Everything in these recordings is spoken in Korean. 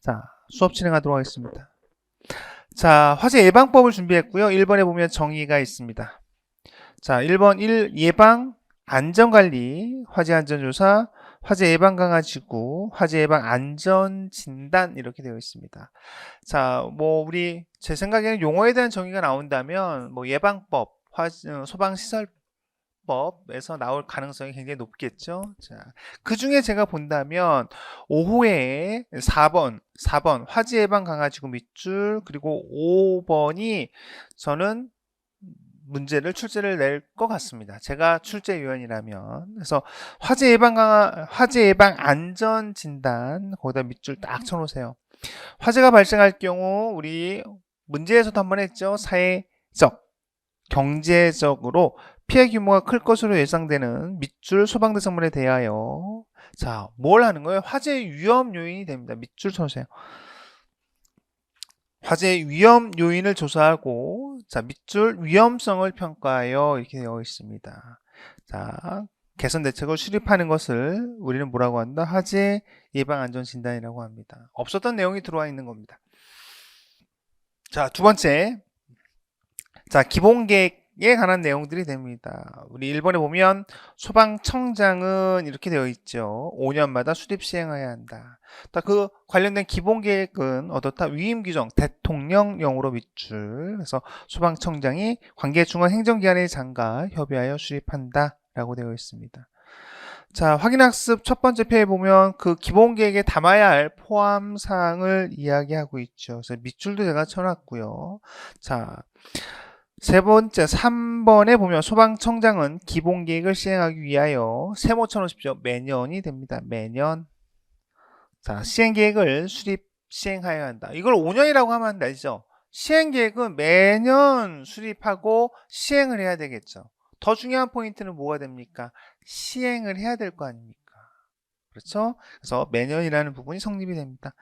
자, 수업 진행하도록 하겠습니다. 자, 화재 예방법을 준비했고요. 1번에 보면 정의가 있습니다. 자, 1번 1 예방 안전관리, 화재 안전조사, 화재 예방 강화지구, 화재 예방 안전 진단 이렇게 되어 있습니다. 자, 우리 제 생각에는 용어에 대한 정의가 나온다면 예방법, 소방시설법에서 나올 가능성이 굉장히 높겠죠. 자, 그 중에 제가 본다면 5호에 4번 화재 예방 강화지구 밑줄, 그리고 5번이 저는 출제를 낼 것 같습니다. 제가 출제위원이라면. 그래서 화재 예방 안전 진단 거기다 밑줄 딱 쳐놓으세요. 화재가 발생할 경우 우리 문제에서도 한번 했죠. 사회적, 경제적으로 피해 규모가 클 것으로 예상되는 밑줄 소방대상물에 대하여 자, 뭘 하는 거예요? 화재 위험 요인이 됩니다. 밑줄 쳐주세요. 화재 위험 요인을 조사하고 자, 밑줄 위험성을 평가하여 이렇게 되어 있습니다. 자, 개선 대책을 수립하는 것을 우리는 뭐라고 한다? 화재 예방 안전 진단이라고 합니다. 없었던 내용이 들어와 있는 겁니다. 자, 두 번째. 자, 기본 계획에 관한 내용들이 됩니다. 우리 1번에 보면 소방청장은 이렇게 되어 있죠. 5년마다 수립 시행해야 한다. 그 관련된 기본 계획은 어떻다? 위임 규정 대통령령으로 밑줄. 그래서 소방청장이 관계 중앙 행정기관의 장과 협의하여 수립한다 라고 되어 있습니다. 자, 확인학습 첫 번째 페이지에 보면 그 기본 계획에 담아야 할 포함사항을 이야기하고 있죠. 그래서 밑줄도 제가 쳐놨고요. 자, 세 번째 3번에 보면 소방청장은 기본 계획을 시행하기 위하여 세모 쳐놓으십시오. 매년이 됩니다. 매년. 자, 시행계획을 시행하여야 한다. 이걸 5년이라고 하면 안 되죠. 시행계획은 매년 수립하고 시행을 해야 되겠죠. 더 중요한 포인트는 뭐가 됩니까? 시행을 해야 될 거 아닙니까? 그렇죠? 그래서 매년이라는 부분이 성립이 됩니다.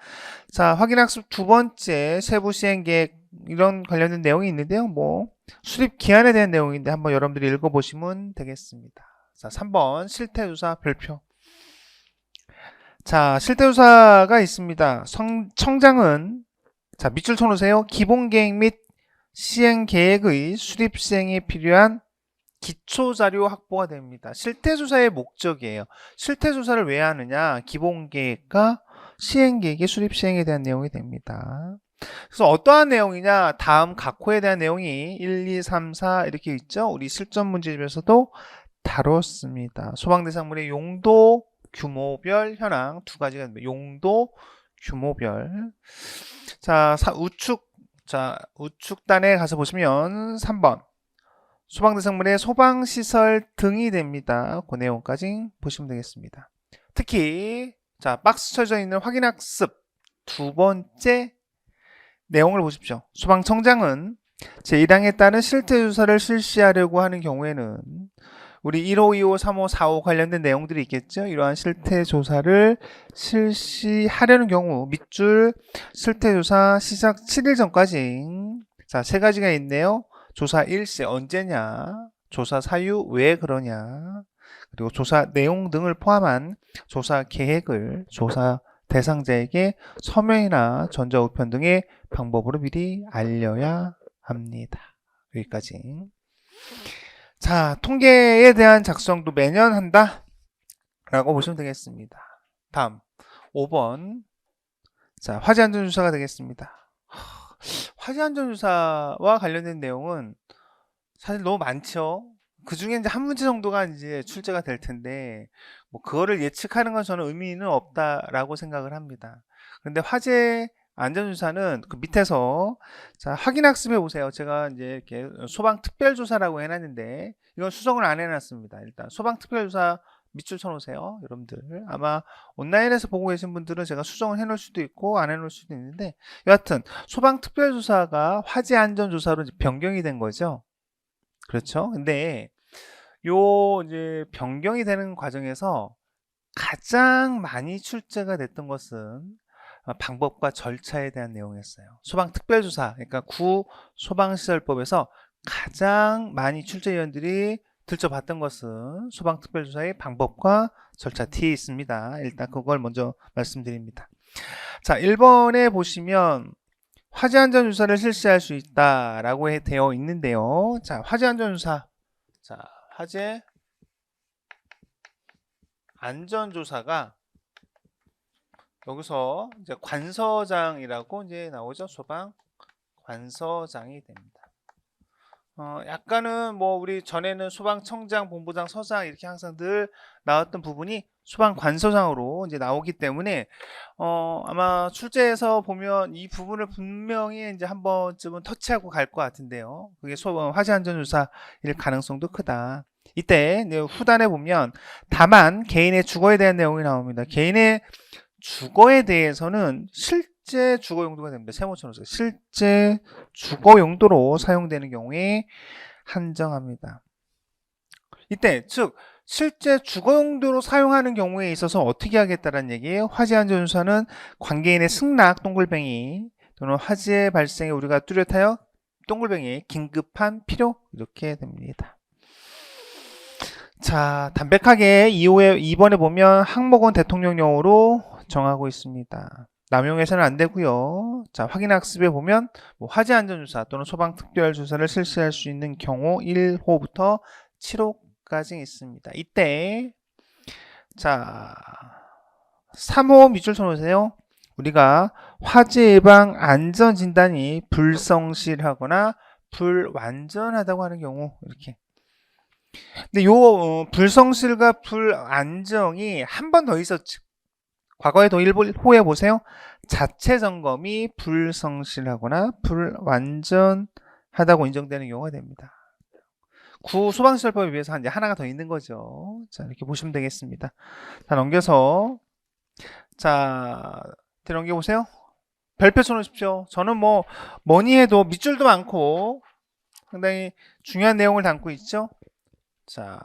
자, 확인학습 두 번째 세부 시행계획 이런 관련된 내용이 있는데요. 수립 기한에 대한 내용인데 한번 여러분들이 읽어보시면 되겠습니다. 자, 3번 실태조사 별표. 자, 실태조사가 있습니다. 청장은 자, 밑줄 쳐놓으세요. 기본계획 및 시행계획의 수립 시행에 필요한 기초자료 확보가 됩니다. 실태조사의 목적이에요. 실태조사를 왜 하느냐? 기본계획과 시행계획의 수립 시행에 대한 내용이 됩니다. 그래서 어떠한 내용이냐? 다음 각 호에 대한 내용이 1, 2, 3, 4 이렇게 있죠? 우리 실전 문제집에서도 다뤘습니다. 소방대상물의 용도, 규모별 현황 두 가지가 있습니다. 용도, 규모별. 자, 우측단에 가서 보시면 3번. 소방대상물의 소방시설 등이 됩니다. 그 내용까지 보시면 되겠습니다. 특히, 자, 박스 쳐져 있는 확인학습 두 번째 내용을 보십시오. 소방청장은 제1항에 따른 실태조사를 실시하려고 하는 경우에는 우리 1호, 2호, 3호, 4호 관련된 내용들이 있겠죠. 이러한 실태조사를 실시하려는 경우 밑줄 실태조사 시작 7일 전까지 자, 세 가지가 있네요. 조사 일시 언제냐, 조사 사유 왜 그러냐, 그리고 조사 내용 등을 포함한 조사 계획을 조사 대상자에게 서명이나 전자우편 등의 방법으로 미리 알려야 합니다. 여기까지. 자, 통계에 대한 작성도 매년 한다 라고 보시면 되겠습니다. 다음 5번. 자, 화재안전조사가 되겠습니다. 화재안전조사와 관련된 내용은 사실 너무 많죠. 그 중에 이제 한 문제 정도가 이제 출제가 될 텐데, 그거를 예측하는 건 저는 의미는 없다라고 생각을 합니다. 그런데 화재 안전조사는 그 밑에서 자, 확인학습해 보세요. 제가 이제 이렇게 소방특별조사라고 해놨는데 이건 수정을 안 해놨습니다. 일단 소방특별조사 밑줄 쳐놓으세요. 여러분들 아마 온라인에서 보고 계신 분들은 제가 수정을 해놓을 수도 있고 안 해놓을 수도 있는데 여하튼 소방특별조사가 화재안전조사로 변경이 된 거죠. 그렇죠? 근데 이제 변경이 되는 과정에서 가장 많이 출제가 됐던 것은 방법과 절차에 대한 내용이었어요. 소방특별조사, 그러니까 구소방시설법에서 가장 많이 출제위원들이 들춰봤던 것은 소방특별조사의 방법과 절차 뒤에 있습니다. 일단 그걸 먼저 말씀드립니다. 자, 1번에 보시면 화재 안전 조사를 실시할 수 있다라고 되어 있는데요. 자, 화재 안전 조사. 자, 화재 안전 조사가 여기서 이제 관서장이라고 이제 나오죠. 소방 관서장이 됩니다. 약간은 뭐 우리 전에는 소방청장, 본부장, 서장 이렇게 항상 늘 나왔던 부분이 소방관서장으로 이제 나오기 때문에 아마 출제에서 보면 이 부분을 분명히 이제 한 번쯤은 터치하고 갈 것 같은데요. 그게 화재안전조사일 가능성도 크다. 이때 후단에 보면 다만 개인의 주거에 대한 내용이 나옵니다. 개인의 주거에 대해서는 실제 주거 용도가 됩니다. 세무처로서 실제 주거 용도로 사용되는 경우에 한정합니다. 이때 즉 실제 주거 용도로 사용하는 경우에 있어서 어떻게 하겠다는 얘기예요. 화재 안전조사는 관계인의 승낙 동글뱅이 또는 화재 발생에 우리가 뚜렷하여 동글뱅이 긴급한 필요 이렇게 됩니다. 자, 담백하게 2번에 보면 항목은 대통령령으로 정하고 있습니다. 남용해서는 안 되고요. 자, 확인학습에 보면 화재 안전조사 또는 소방특별조사를 실시할 수 있는 경우 1호부터 7호까지 있습니다. 이때 자 3호 밑줄 쳐놓으세요. 우리가 화재 예방 안전진단이 불성실하거나 불완전하다고 하는 경우 이렇게. 근데 요 불성실과 불안정이 한 번 더 있었죠. 과거에도 1호에 보세요. 자체 점검이 불성실하거나 불완전하다고 인정되는 경우가 됩니다. 구소방시설법에 비해서 이제 하나가 더 있는 거죠. 자, 이렇게 보시면 되겠습니다. 자, 넘겨서 자, 넘겨보세요. 별표 쳐놓으십시오. 저는 뭐니 해도 밑줄도 많고 상당히 중요한 내용을 담고 있죠. 자,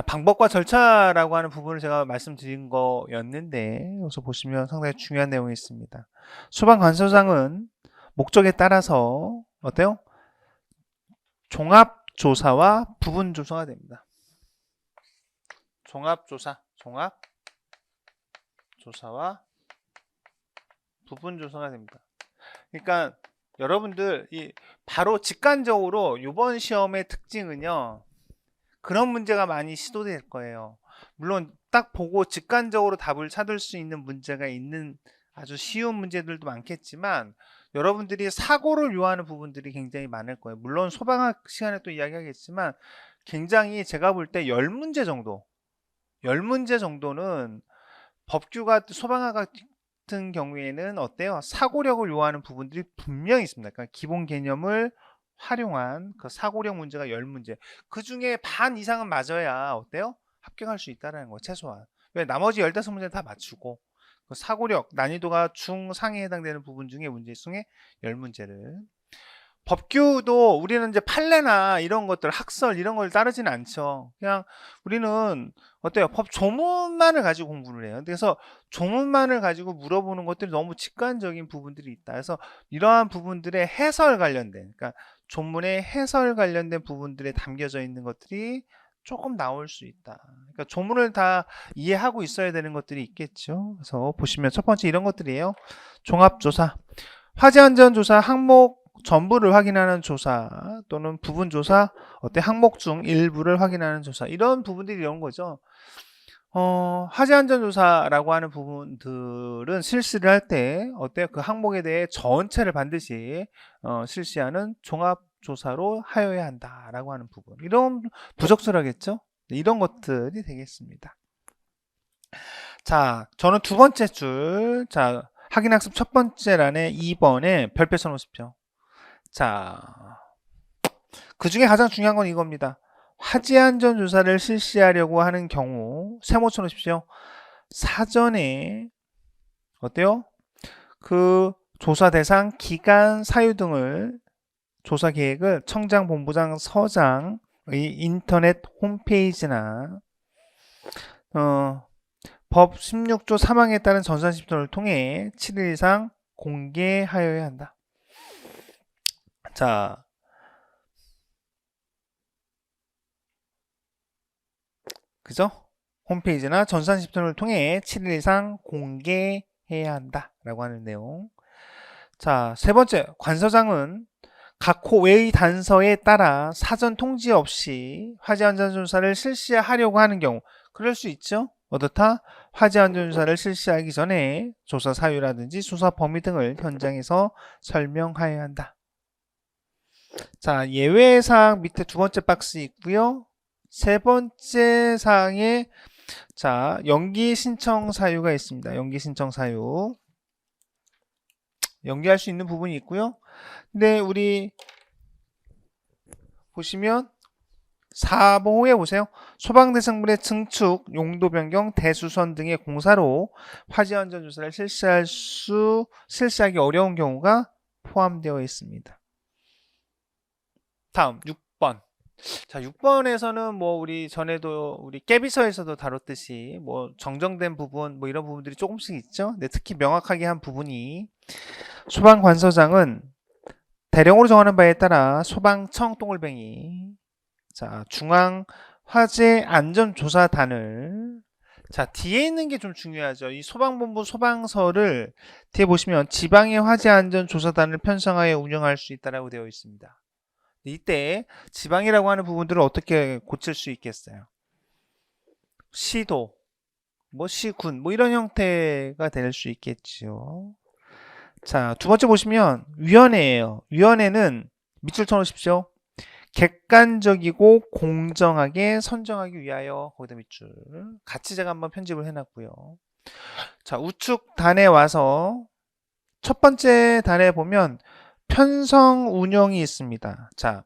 방법과 절차라고 하는 부분을 제가 말씀드린 거였는데 여기서 보시면 상당히 중요한 내용이 있습니다. 소방관서장은 목적에 따라서 어때요? 종합조사와 부분조사가 됩니다. 종합조사와 부분조사가 됩니다. 그러니까 여러분들 바로 직관적으로 이번 시험의 특징은요. 그런 문제가 많이 시도될 거예요. 물론 딱 보고 직관적으로 답을 찾을 수 있는 문제가 있는 아주 쉬운 문제들도 많겠지만 여러분들이 사고를 요하는 부분들이 굉장히 많을 거예요. 물론 소방학 시간에 또 이야기하겠지만 굉장히 제가 볼 때 10문제 정도는 법규가 소방학 같은 경우에는 어때요? 사고력을 요하는 부분들이 분명히 있습니다. 그러니까 기본 개념을 활용한 그 사고력 문제가 10문제. 그 중에 반 이상은 맞아야 어때요? 합격할 수 있다는 거 최소한. 왜 나머지 15문제는 다 맞추고 그 사고력 난이도가 중상에 해당되는 부분 중에 문제 중에 10문제를 법규도 우리는 이제 판례나 이런 것들 학설 이런 걸 따르지는 않죠. 그냥 우리는 어때요? 법 조문만을 가지고 공부를 해요. 그래서 조문만을 가지고 물어보는 것들이 너무 직관적인 부분들이 있다. 그래서 이러한 부분들의 해설 관련된 그러니까 조문의 해설 관련된 부분들에 담겨져 있는 것들이 조금 나올 수 있다. 그러니까 조문을 다 이해하고 있어야 되는 것들이 있겠죠. 그래서 보시면 첫 번째 이런 것들이에요. 종합조사, 화재안전조사 항목 전부를 확인하는 조사 또는 부분조사, 항목 중 일부를 확인하는 조사 이런 부분들이 이런 거죠. 화재안전조사라고 하는 부분들은 실시를 할 때 그 항목에 대해 전체를 반드시 실시하는 종합조사로 하여야 한다라고 하는 부분. 이런 부적절하겠죠? 이런 것들이 되겠습니다. 자, 저는 두 번째 줄, 자, 확인학습 첫 번째 란에 2번에 별표 쳐놓으십시오. 자, 그 중에 가장 중요한 건 이겁니다. 화재안전조사를 실시하려고 하는 경우 세모 쳐놓으십시오. 사전에 어때요? 그 조사 대상, 기간, 사유 등을 조사 계획을 청장, 본부장, 서장의 인터넷 홈페이지나 법 16조 3항에 따른 전산시스템을 통해 7일 이상 공개하여야 한다. 자, 그죠? 홈페이지나 전산 시스템을 통해 7일 이상 공개해야 해야 한다라고 하는 내용. 자, 세 번째, 관서장은 각 호 외의 단서에 따라 사전 통지 없이 화재 안전 조사를 실시하려고 하는 경우, 그럴 수 있죠. 어떻다? 화재 안전 조사를 실시하기 전에 조사 사유라든지 조사 범위 등을 현장에서 설명하여야 한다. 자, 예외 사항 밑에 두 번째 박스 있고요. 세 번째 사항에 자, 연기 신청 사유가 있습니다. 연기 신청 사유. 연기할 수 있는 부분이 있고요. 근데 우리 보시면 4번호에 보세요. 소방대책물의 증축, 용도 변경, 대수선 등의 공사로 화재 안전 조사를 실시하기 어려운 경우가 포함되어 있습니다. 다음 6번. 자, 6번에서는 뭐 우리 전에도 우리 깨비서에서도 다뤘듯이 뭐 정정된 부분 뭐 이런 부분들이 조금씩 있죠. 근데 특히 명확하게 한 부분이 소방관서장은 대령으로 정하는 바에 따라 소방청 동글뱅이 자 중앙 화재 안전조사단을 자 뒤에 있는 게 좀 중요하죠. 이 소방본부 소방서를 뒤에 보시면 지방의 화재 안전조사단을 편성하여 운영할 수 있다라고 되어 있습니다. 이때 지방이라고 하는 부분들을 어떻게 고칠 수 있겠어요? 시도, 뭐 시군, 뭐 이런 형태가 될 수 있겠죠. 자, 두 번째 보시면 위원회예요. 위원회는 밑줄 쳐놓으십시오. 객관적이고 공정하게 선정하기 위하여 거기다 밑줄 같이 제가 한번 편집을 해놨고요. 자, 우측 단에 와서 첫 번째 단에 보면 편성 운영이 있습니다. 자,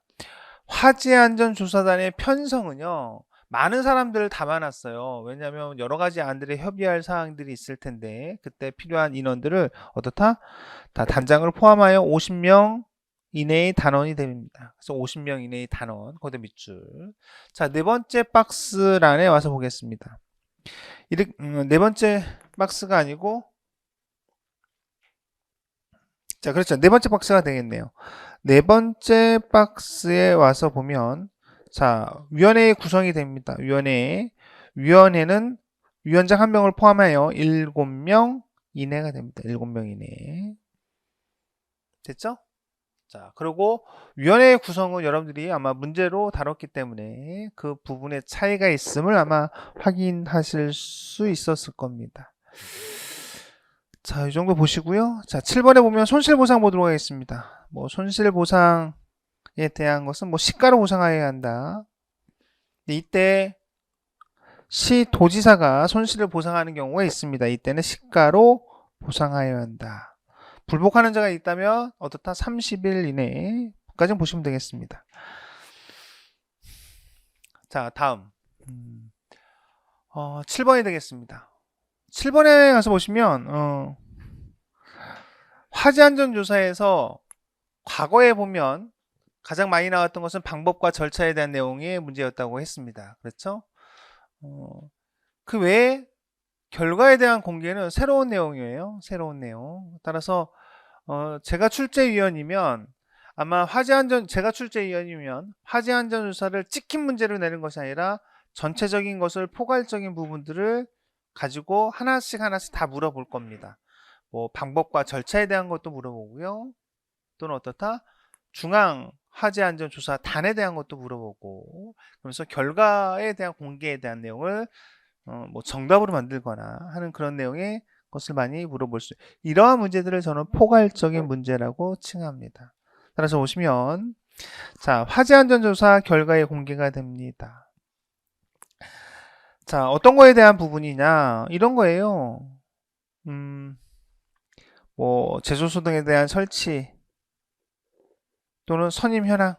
화재안전조사단의 편성은요, 많은 사람들을 담아놨어요. 왜냐하면 여러 가지 안들에 협의할 사항들이 있을 텐데, 그때 필요한 인원들을 어떻다? 다 단장을 포함하여 50명 이내의 단원이 됩니다. 그래서 50명 이내의 단원, 거기다 밑줄. 자, 네 번째 박스란에 와서 보겠습니다. 네 번째 박스가 아니고, 자, 그렇죠. 네 번째 박스가 되겠네요. 네 번째 박스에 와서 보면, 자, 위원회의 구성이 됩니다. 위원회는 위원장 한 명을 포함하여 7명 이내가 됩니다. 7명 이내. 됐죠? 자, 그리고 위원회의 구성은 여러분들이 아마 문제로 다뤘기 때문에 그 부분에 차이가 있음을 아마 확인하실 수 있었을 겁니다. 자, 이 정도 보시고요. 자, 7번에 보면 손실보상 보도록 하겠습니다. 뭐 손실보상에 대한 것은 뭐 시가로 보상해야 한다. 이때 시 도지사가 손실을 보상하는 경우가 있습니다. 이때는 시가로 보상하여야 한다. 불복하는 자가 있다면 어떻다? 30일 이내까지 보시면 되겠습니다. 자, 다음 7번이 되겠습니다. 7번에 가서 보시면 화재안전조사에서 과거에 보면 가장 많이 나왔던 것은 방법과 절차에 대한 내용이 문제였다고 했습니다. 그렇죠? 그 외에 결과에 대한 공개는 새로운 내용이에요. 새로운 내용. 따라서 제가 출제위원이면 아마 제가 출제위원이면 화재안전조사를 찍힌 문제로 내는 것이 아니라 전체적인 것을 포괄적인 부분들을 가지고 하나씩 다 물어볼 겁니다. 뭐 방법과 절차에 대한 것도 물어보고요. 또는 어떻다? 중앙 화재안전조사단에 대한 것도 물어보고 그러면서 결과에 대한 공개에 대한 내용을 뭐 정답으로 만들거나 하는 그런 내용의 것을 많이 물어볼 수 이러한 문제들을 저는 포괄적인 문제라고 칭합니다. 따라서 보시면 자 화재안전조사 결과의 공개가 됩니다. 자, 어떤 거에 대한 부분이냐, 이런 거예요. 뭐, 제조소 등에 대한 설치, 또는 선임 현황,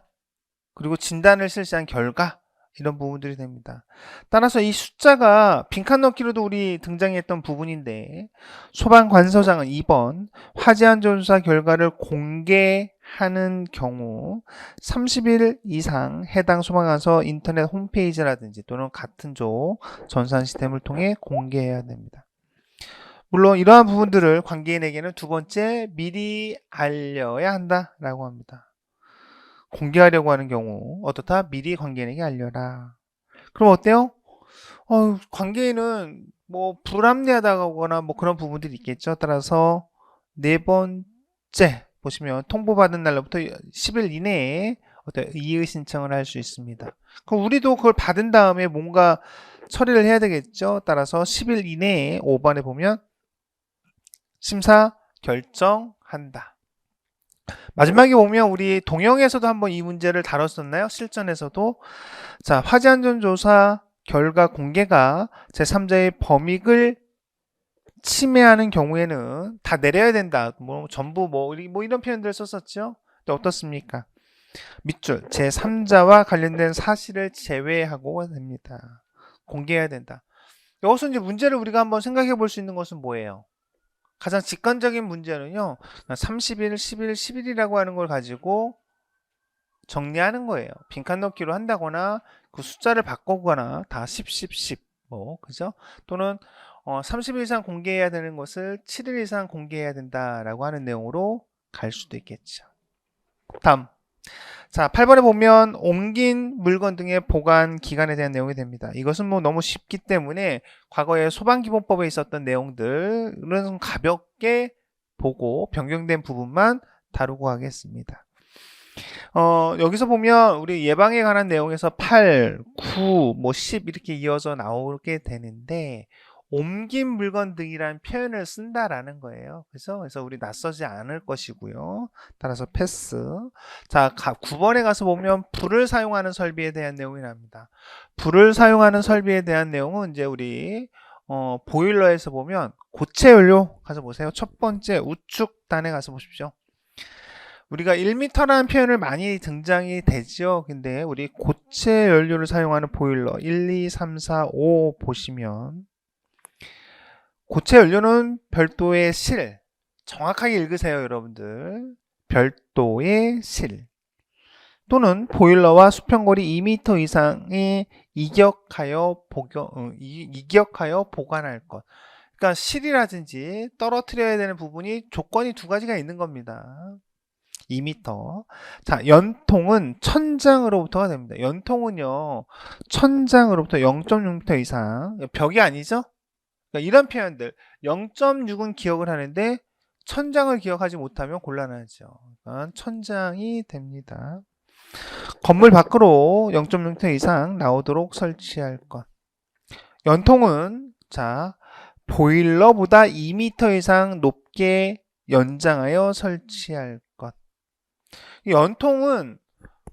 그리고 진단을 실시한 결과, 이런 부분들이 됩니다. 따라서 이 숫자가 빈칸 넣기로도 우리 등장했던 부분인데, 소방관서장은 2번, 화재안전조사 결과를 공개하는 경우 30일 이상 해당 소방관서 인터넷 홈페이지라든지 또는 같은 쪽 전산 시스템을 통해 공개해야 됩니다. 물론 이러한 부분들을 관계인에게는 두 번째 미리 알려야 한다라고 합니다. 공개하려고 하는 경우 어떻다? 미리 관계인에게 알려라. 그럼 어때요? 관계인은 뭐 불합리하다거나 뭐 그런 부분들이 있겠죠. 따라서 네 번째 보시면 통보받은 날로부터 10일 이내에 어떤 이의 신청을 할 수 있습니다. 그럼 우리도 그걸 받은 다음에 뭔가 처리를 해야 되겠죠. 따라서 10일 이내에 5번에 보면 심사 결정한다. 마지막에 보면 우리 동영에서도 한번 이 문제를 다뤘었나요? 실전에서도. 자, 화재안전조사 결과 공개가 제3자의 범익을 침해하는 경우에는 다 내려야 된다. 뭐 전부 뭐 이런 표현들을 썼었죠. 근데 어떻습니까? 밑줄 제3자와 관련된 사실을 제외하고 됩니다. 공개해야 된다. 여기서 이제 문제를 우리가 한번 생각해 볼 수 있는 것은 뭐예요? 가장 직관적인 문제는요. 30일, 10일, 10일이라고 하는 걸 가지고 정리하는 거예요. 빈칸 넣기로 한다거나 그 숫자를 바꾸거나 다 10, 10, 10 뭐 그죠? 또는 30일 이상 공개해야 되는 것을 7일 이상 공개해야 된다라고 하는 내용으로 갈 수도 있겠죠. 다음. 자, 8번에 보면 옮긴 물건 등의 보관 기간에 대한 내용이 됩니다. 이것은 뭐 너무 쉽기 때문에 과거에 소방기본법에 있었던 내용들은 가볍게 보고 변경된 부분만 다루고 하겠습니다. 여기서 보면 우리 예방에 관한 내용에서 8, 9, 뭐 10 이렇게 이어져 나오게 되는데 옮긴 물건 등이라는 표현을 쓴다라는 거예요. 그래서 우리 낯서지 않을 것이고요. 따라서 패스. 자, 9번에 가서 보면 불을 사용하는 설비에 대한 내용이 납니다. 불을 사용하는 설비에 대한 내용은 이제 우리 보일러에서 보면 고체 연료 가서 보세요. 첫 번째 우측단에 가서 보십시오. 우리가 1m라는 표현을 많이 등장이 되죠. 근데 우리 고체 연료를 사용하는 보일러 1, 2, 3, 4, 5 보시면 고체 연료는 별도의 실, 정확하게 읽으세요 여러분들. 별도의 실 또는 보일러와 수평거리 2m 이상의 이격하여 보관할 것. 그러니까 실이라든지 떨어뜨려야 되는 부분이 조건이 두 가지가 있는 겁니다. 2m. 자, 연통은 천장으로부터가 됩니다. 연통은요, 천장으로부터 0.6m 이상, 벽이 아니죠? 그러니까 이런 표현들, 0.6은 기억을 하는데 천장을 기억하지 못하면 곤란하죠. 그러니까 천장이 됩니다. 건물 밖으로 0.6m 이상 나오도록 설치할 것. 연통은 자, 보일러보다 2m 이상 높게 연장하여 설치할 것. 연통은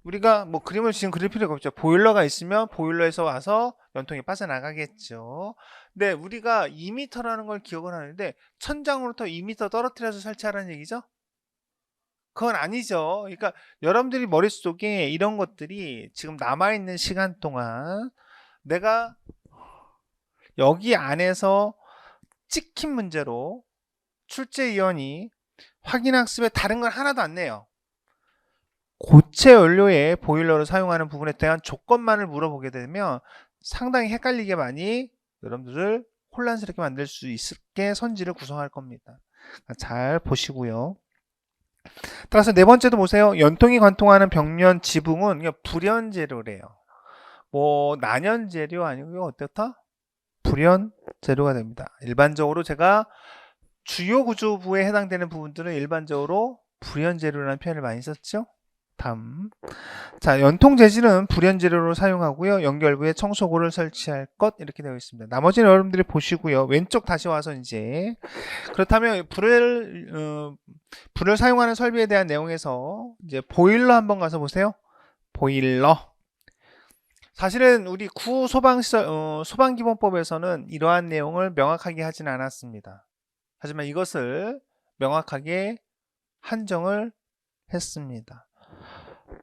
우리가 뭐 그림을 지금 그릴 필요가 없죠. 보일러가 있으면 보일러에서 와서 연통이 빠져나가겠죠. 근데 우리가 2m라는 걸 기억을 하는데 천장으로부터 2m 떨어뜨려서 설치하라는 얘기죠? 그건 아니죠. 그러니까 여러분들이 머릿속에 이런 것들이 지금 남아있는 시간 동안 내가 여기 안에서 찍힌 문제로 출제위원이 확인학습에 다른 건 하나도 안 내요. 고체 연료의 보일러를 사용하는 부분에 대한 조건만을 물어보게 되면 상당히 헷갈리게 많이 여러분들을 혼란스럽게 만들 수 있게 선지를 구성할 겁니다. 잘 보시고요. 따라서 네 번째도 보세요. 연통이 관통하는 벽면 지붕은 불연 재료래요. 뭐 난연 재료 아니고요. 어떻다? 불연 재료가 됩니다. 일반적으로 제가 주요 구조부에 해당되는 부분들은 일반적으로 불연 재료라는 표현을 많이 썼죠. 다음. 자, 연통 재질은 불연 재료로 사용하고요. 연결부에 청소고를 설치할 것 이렇게 되어 있습니다. 나머지는 여러분들이 보시고요. 왼쪽 다시 와서 이제 그렇다면 불을 사용하는 설비에 대한 내용에서 이제 보일러 한번 가서 보세요. 보일러. 사실은 우리 소방기본법에서는 이러한 내용을 명확하게 하진 않았습니다. 하지만 이것을 명확하게 한정을 했습니다.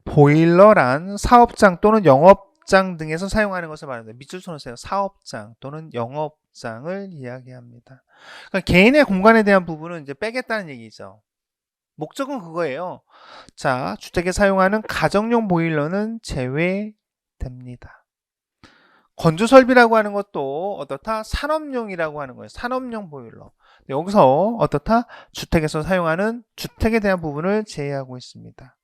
보일러란 사업장 또는 영업장 등에서 사용하는 것을 말합니다. 밑줄 쳐놓으세요. 사업장 또는 영업장을 이야기합니다. 그러니까 개인의 공간에 대한 부분은 이제 빼겠다는 얘기죠. 목적은 그거예요. 자, 주택에 사용하는 가정용 보일러는 제외됩니다. 건조설비라고 하는 것도 어떻다? 산업용이라고 하는 거예요. 산업용 보일러. 여기서 어떻다? 주택에서 사용하는 주택에 대한 부분을 제외하고 있습니다.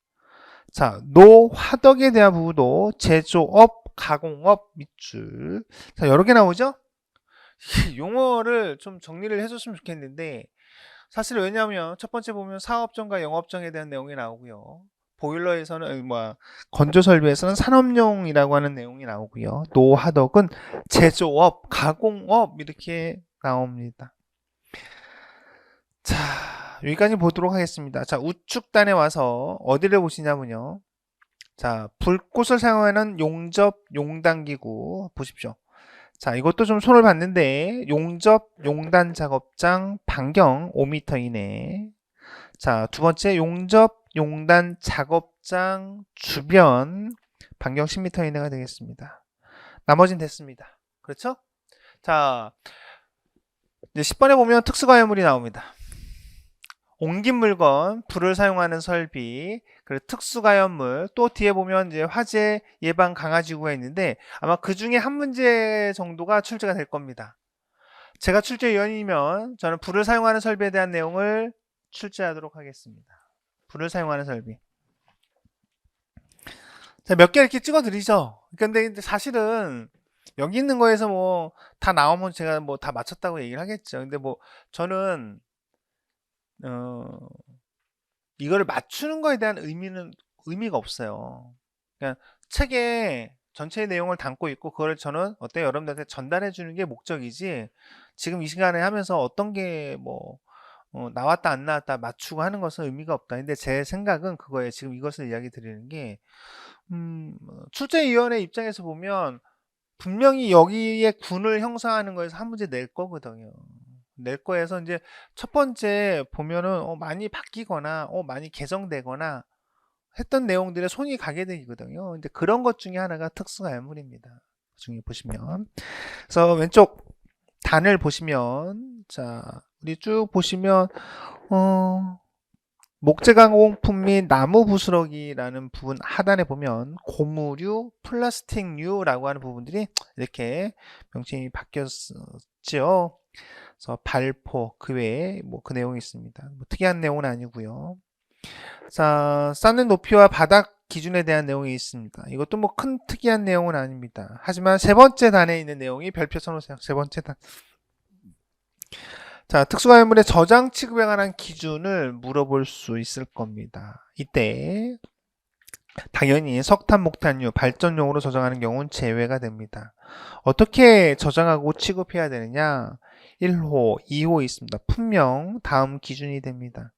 자, 노화덕에 대한 부분도 제조업, 가공업 밑줄. 자, 여러 개 나오죠? 용어를 좀 정리를 해줬으면 좋겠는데, 사실 왜냐하면 첫 번째 보면 사업정과 영업정에 대한 내용이 나오고요. 보일러에서는 건조 설비에서는 산업용이라고 하는 내용이 나오고요. 노하덕은 제조업, 가공업 이렇게 나옵니다. 자, 여기까지 보도록 하겠습니다. 자, 우측단에 와서 어디를 보시냐면요. 자, 불꽃을 사용하는 용접 용단기구 보십시오. 자, 이것도 좀 손을 봤는데 용접 용단 작업장 반경 5m 이내. 자, 두 번째 용접 용단 작업장 주변 반경 10m 이내가 되겠습니다. 나머진 됐습니다. 그렇죠? 자, 이제 10번에 보면 특수가열물이 나옵니다. 옮긴 물건, 불을 사용하는 설비, 그리고 특수가연물, 또 뒤에 보면 이제 화재 예방 강화지구가 있는데 아마 그 중에 한 문제 정도가 출제가 될 겁니다. 제가 출제위원이면 저는 불을 사용하는 설비에 대한 내용을 출제하도록 하겠습니다. 불을 사용하는 설비. 자, 몇 개 이렇게 찍어 드리죠. 근데 사실은 여기 있는 거에서 뭐 다 나오면 제가 뭐 다 맞췄다고 얘기를 하겠죠. 근데 뭐 저는 이거를 맞추는 거에 대한 의미가 없어요. 그냥 책에 전체의 내용을 담고 있고 그걸 저는 어때요? 여러분들한테 전달해 주는 게 목적이지 지금 이 시간에 하면서 어떤 게 뭐 나왔다 안 나왔다 맞추고 하는 것은 의미가 없다. 근데 제 생각은 그거예요. 지금 이것을 이야기 드리는 게 출제위원회 입장에서 보면 분명히 여기에 군을 형성하는 거에서 한 문제 낼 거거든요. 낼 거에서 이제 첫 번째 보면은 많이 바뀌거나 많이 개정되거나 했던 내용들에 손이 가게 되거든요. 근데 그런 것 중에 하나가 특수가연물입니다. 그 중에 보시면 그래서 왼쪽 단을 보시면 자 우리 쭉 보시면 목재가공품 및 나무 부스러기라는 부분 하단에 보면 고무류, 플라스틱류라고 하는 부분들이 이렇게 명칭이 바뀌었죠. 그래서 발포 그 외에 뭐 그 내용이 있습니다. 뭐 특이한 내용은 아니고요. 자, 쌓는 높이와 바닥 기준에 대한 내용이 있습니다. 이것도 뭐 큰 특이한 내용은 아닙니다. 하지만 세 번째 단에 있는 내용이 별표 쳐놓으세요. 세 번째 단. 자, 특수가연물의 저장 취급에 관한 기준을 물어볼 수 있을 겁니다. 이때 당연히 석탄, 목탄류, 발전용으로 저장하는 경우는 제외가 됩니다. 어떻게 저장하고 취급해야 되느냐? 1호, 2호 있습니다. 품명, 다음 기준이 됩니다.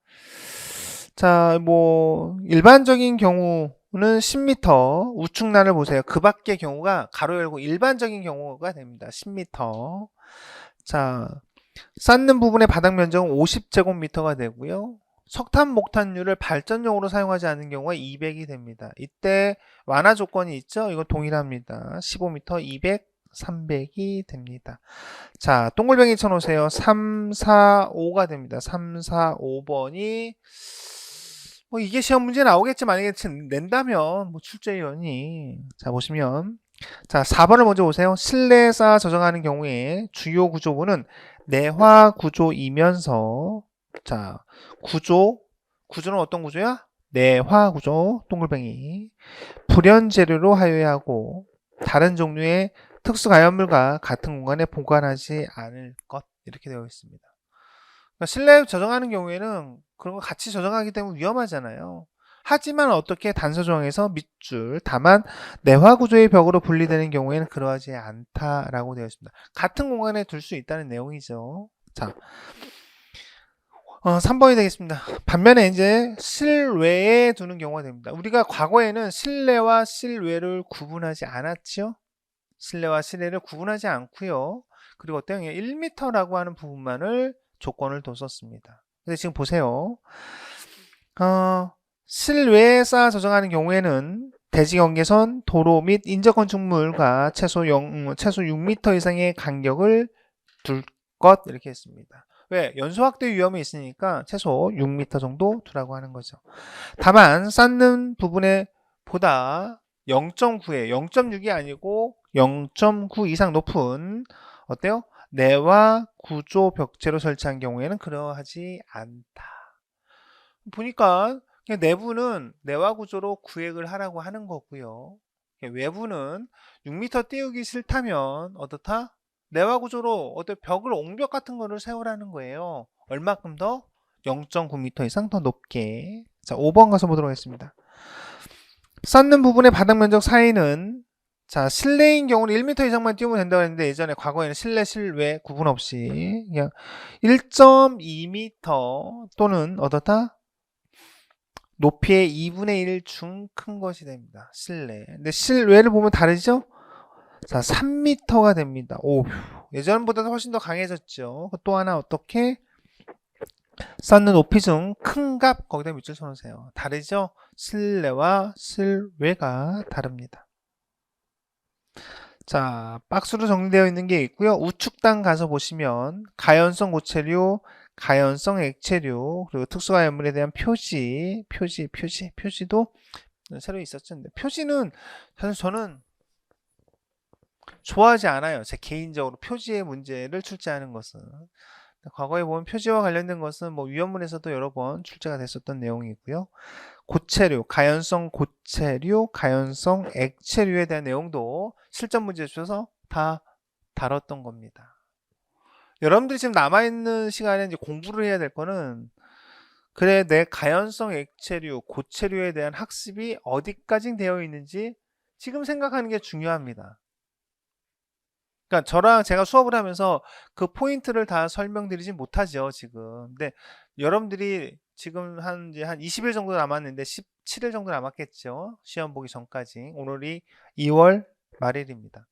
자, 뭐 일반적인 경우는 10m, 우측란을 보세요. 그 밖의 경우가 가로 열고 일반적인 경우가 됩니다. 10m. 자, 쌓는 부분의 바닥 면적은 50제곱미터가 되고요. 석탄, 목탄류를 발전용으로 사용하지 않는 경우가 200이 됩니다. 이때 완화 조건이 있죠? 이건 동일합니다. 15m, 200, 300이 됩니다. 자, 동글뱅이 쳐놓으세요. 3, 4, 5가 됩니다. 3, 4, 5번이 뭐 이게 시험 문제 나오겠지 만약에 낸다면 뭐 출제위원이 자 보시면 자 4번을 먼저 보세요. 실내에 쌓아 저장하는 경우에 주요 구조부는 내화 구조이면서 자 구조는 어떤 구조야? 내화 구조 동글뱅이 불연 재료로 하여하고 다른 종류의 특수가연물과 같은 공간에 보관하지 않을 것 이렇게 되어 있습니다. 그러니까 실내에 저장하는 경우에는 그런 거 같이 저장하기 때문에 위험하잖아요. 하지만 어떻게 단서 조항에서 밑줄 다만 내화 구조의 벽으로 분리되는 경우에는 그러하지 않다라고 되어 있습니다. 같은 공간에 둘 수 있다는 내용이죠. 자, 3번이 되겠습니다. 반면에 이제 실외에 두는 경우가 됩니다. 우리가 과거에는 실내와 실외를 구분하지 않았죠. 실내와 실외를 구분하지 않고요. 그리고 어때요? 1m라고 하는 부분만을 조건을 뒀었습니다. 근데 지금 보세요. 실외에 쌓아 저장하는 경우에는 대지 경계선, 도로 및 인접 건축물과 최소 6m 이상의 간격을 둘 것 이렇게 했습니다. 왜? 연소 확대 위험이 있으니까 최소 6m 정도 두라고 하는 거죠. 다만 쌓는 부분에 보다 0.9에 0.6이 아니고 0.9 이상 높은 어때요? 내화 구조 벽체로 설치한 경우에는 그러하지 않다. 보니까 그냥 내부는 내화 구조로 구획을 하라고 하는 거고요. 외부는 6m 띄우기 싫다면 어떻다? 내화 구조로 어떤 벽을 옹벽 같은 거를 세우라는 거예요. 얼마큼 더? 0.9m 이상 더 높게. 자, 5번 가서 보도록 하겠습니다. 쌓는 부분의 바닥 면적 사이는 자, 실내인 경우는 1m 이상만 띄우면 된다고 했는데 예전에 과거에는 실내, 실외 구분 없이 그냥 1.2m 또는 어떻다? 높이의 2분의 1 중 큰 것이 됩니다. 실내. 근데 실외를 보면 다르죠? 자, 3m가 됩니다. 오, 예전보다 훨씬 더 강해졌죠. 또 하나 어떻게? 쌓는 높이 중 큰 값 거기다 밑줄 쳐놓으세요. 다르죠? 실내와 실외가 다릅니다. 자, 박스로 정리되어 있는 게 있고요. 우측단 가서 보시면 가연성 고체류, 가연성 액체류, 그리고 특수가연물에 대한 표지도 새로 있었죠. 근데 표지는 사실 저는 좋아하지 않아요. 제 개인적으로 표지의 문제를 출제하는 것은. 과거에 보면 표지와 관련된 것은 뭐 위원문에서도 여러 번 출제가 됐었던 내용이고요. 고체류, 가연성 고체류, 가연성 액체류에 대한 내용도 실전 문제 주셔서 다 다뤘던 겁니다. 여러분들이 지금 남아있는 시간에 이제 공부를 해야 될 거는 그래, 내 가연성 액체류, 고체류에 대한 학습이 어디까지 되어 있는지 지금 생각하는 게 중요합니다. 그러니까 저랑 제가 수업을 하면서 그 포인트를 다 설명드리진 못하죠, 지금. 근데 여러분들이 지금 이제 한 20일 정도 남았는데 17일 정도 남았겠죠. 시험 보기 전까지. 오늘이 2월 말일입니다.